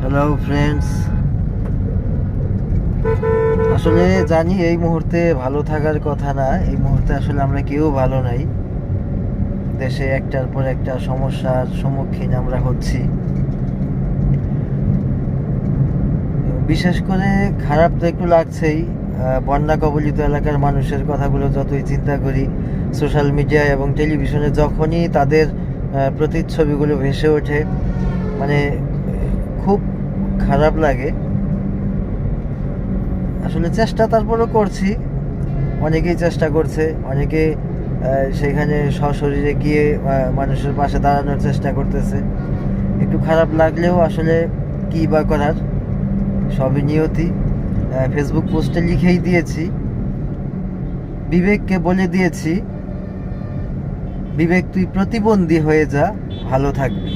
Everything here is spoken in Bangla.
হ্যালো ফ্রেন্ডস, আসলে জানি এই মুহূর্তে ভালো থাকার কথা না। এই মুহূর্তে আসলে আমরা কেউ ভালো নাই। দেশে একটার পর একটা সমস্যার সম্মুখীন আমরা হচ্ছি। বিশেষ করে খারাপ তো একটু লাগছেই। বন্যা কবলিত এলাকার মানুষের কথাগুলো যতই চিন্তা করি, সোশ্যাল মিডিয়া এবং টেলিভিশনে যখনই তাদের প্রতিচ্ছবিগুলো ভেসে ওঠে, মানে খুব খারাপ লাগে। আসলে চেষ্টা তারপরও করছি, অনেকেই চেষ্টা করছে, অনেকে সেখানে সশরীরে গিয়ে মানুষের পাশে দাঁড়ানোর চেষ্টা করতেছে। একটু খারাপ লাগলেও আসলে কী বা করার, সবই নিয়তি। ফেসবুক পোস্টে লিখেই দিয়েছি, বিবেককে বলে দিয়েছি, বিবেক তুই প্রতিবন্ধী হয়ে যা, ভালো থাকবি।